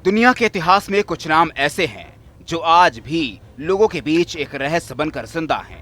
दुनिया के इतिहास में कुछ नाम ऐसे हैं जो आज भी लोगों के बीच एक रहस्य बनकर जिंदा हैं।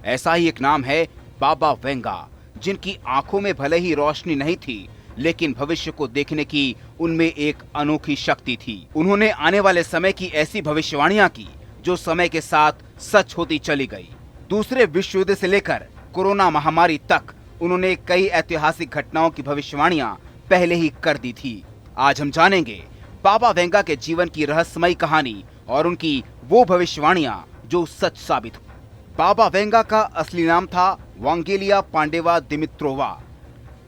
ऐसा ही एक नाम है बाबा वेंगा, जिनकी आंखों में भले ही रोशनी नहीं थी, लेकिन भविष्य को देखने की उनमें एक अनोखी शक्ति थी। उन्होंने आने वाले समय की ऐसी भविष्यवाणियां की जो समय के साथ सच होती चली गई। दूसरे विश्व युद्ध से लेकर कोरोना महामारी तक उन्होंने कई ऐतिहासिक घटनाओं की भविष्यवाणियां पहले ही कर दी थी। आज हम जानेंगे बाबा वेंगा के जीवन की रहस्यमयी कहानी और उनकी वो भविष्यवाणियां जो सच साबित हुई। बाबा वेंगा का असली नाम था वांगेलिया पांडेवा दिमित्रोवा।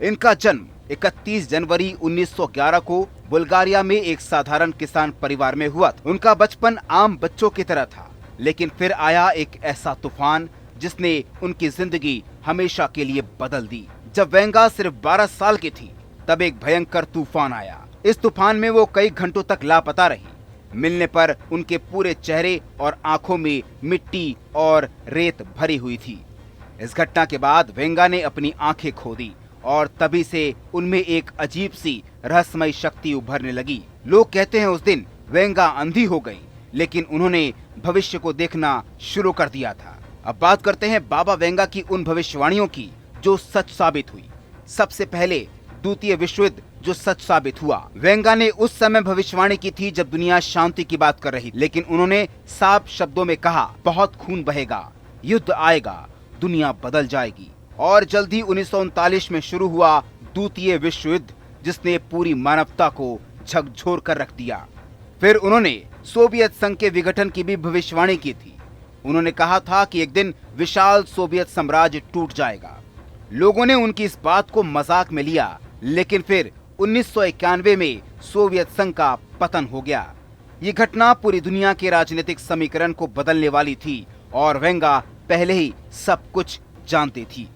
इनका जन्म 31 जनवरी 1911 को बुल्गारिया में एक साधारण किसान परिवार में हुआ था। उनका बचपन आम बच्चों की तरह था, लेकिन फिर आया एक ऐसा तूफान जिसने उनकी जिंदगी हमेशा के लिए बदल दी। जब वेंगा सिर्फ 12 साल की थी, तब एक भयंकर तूफान आया। इस तूफान में वो कई घंटों तक लापता रही। मिलने पर उनके पूरे चेहरे और आंखों में मिट्टी और रेत भरी हुई थी। इस घटना के बाद वेंगा ने अपनी आंखें खो दी और तभी से उनमें एक अजीब सी रहस्यमयी शक्ति उभरने लगी। लोग कहते हैं उस दिन वेंगा अंधी हो गई, लेकिन उन्होंने भविष्य को देखना शुरू कर दिया था। अब बात करते हैं बाबा वेंगा की उन भविष्यवाणियों की जो सच साबित हुई। सबसे पहले द्वितीय विश्व युद्ध जो सच साबित हुआ। वेंगा ने उस समय भविष्यवाणी की थी जब दुनिया शांति की बात कर रही, लेकिन उन्होंने साफ शब्दों में कहा, बहुत खून बहेगा, युद्ध आएगा, दुनिया बदल जाएगी। और जल्दी 1939 में शुरू हुआ द्वितीय विश्व युद्ध, जिसने पूरी मानवता को झकझोर कर रख दिया। फिर उन्होंने सोवियत संघ के विघटन की भी भविष्यवाणी की थी। उन्होंने कहा था कि एक दिन विशाल सोवियत साम्राज्य टूट जाएगा। लोगों ने उनकी इस बात को मजाक में लिया, लेकिन फिर 1991 में सोवियत संघ का पतन हो गया। ये घटना पूरी दुनिया के राजनीतिक समीकरण को बदलने वाली थी और वेंगा पहले ही सब कुछ जानती थी।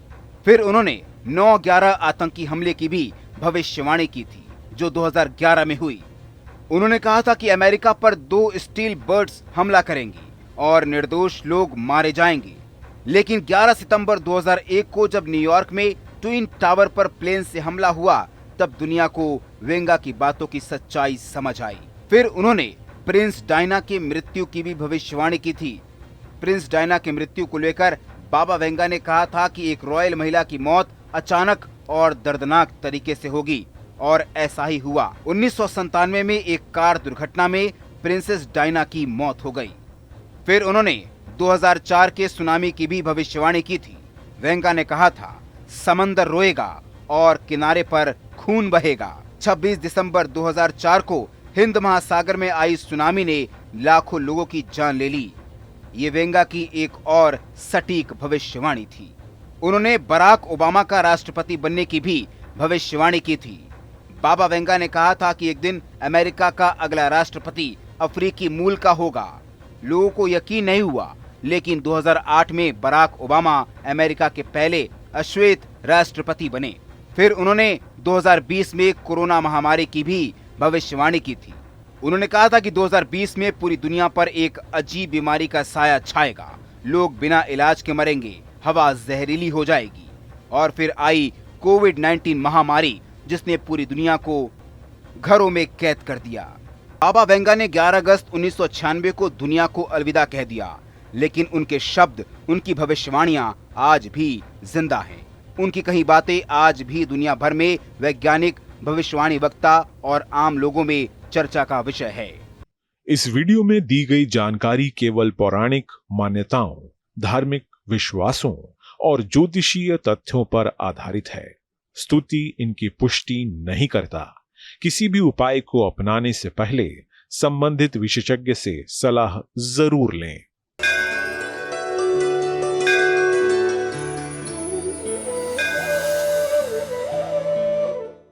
फिर उन्होंने 9/11 आतंकी हमले की भी भविष्यवाणी की थी, जो 2011 में हुई। उन्होंने कहा था कि अमेरिका पर 2 स्टील बर्ड्स हमला करेंगी और निर्दोष लोग मारे जाएंगे। लेकिन 11 सितंबर 2001 को जब न्यूयॉर्क में ट्विन टावर पर प्लेन से हमला हुआ, तब दुनिया को वेंगा की बातों की सच्चाई समझ आई। फिर उन्होंने प्रिंस डायना की मृत्यु की भी भविष्यवाणी की थी। प्रिंस डायना की मृत्यु को लेकर बाबा वेंगा ने कहा था कि एक रॉयल महिला की मौत अचानक और दर्दनाक तरीके से होगी, और ऐसा ही हुआ। 1997 में एक कार दुर्घटना में प्रिंसेस डायना की मौत हो गई। फिर उन्होंने 2004 के सुनामी की भी भविष्यवाणी की थी। वेंगा ने कहा था, समंदर रोएगा और किनारे पर खून बहेगा। 26 दिसंबर 2004 को हिंद महासागर में आई सुनामी ने लाखों लोगों की जान ले ली। ये वेंगा की एक और सटीक भविष्यवाणी थी। उन्होंने बराक ओबामा का राष्ट्रपति बनने की भी भविष्यवाणी की थी। बाबा वेंगा ने कहा था कि एक दिन अमेरिका का अगला राष्ट्रपति अफ्रीकी मूल का होगा। लोगों को यकीन नहीं हुआ, लेकिन 2008 में बराक ओबामा अमेरिका के पहले अश्वेत राष्ट्रपति बने। फिर उन्होंने 2020 में कोरोना महामारी की भी भविष्यवाणी की थी। उन्होंने कहा था कि 2020 में पूरी दुनिया पर एक अजीब बीमारी का साया छाएगा, लोग बिना इलाज के मरेंगे, हवा जहरीली हो जाएगी। और फिर आई कोविड-19 महामारी, जिसने पूरी दुनिया को घरों में कैद कर दिया। बाबा वेंगा ने 11 अगस्त 1996 को दुनिया को अलविदा कह दिया, लेकिन उनके शब्द, उनकी भविष्यवाणियां आज भी जिंदा हैं। उनकी कही बातें आज भी दुनिया भर में वैज्ञानिक, भविष्यवाणी वक्ता और आम लोगों में चर्चा का विषय है। इस वीडियो में दी गई जानकारी केवल पौराणिक मान्यताओं, धार्मिक विश्वासों और ज्योतिषीय तथ्यों पर आधारित है। स्तुति इनकी पुष्टि नहीं करता। किसी भी उपाय को अपनाने से पहले संबंधित विशेषज्ञ से सलाह जरूर लें।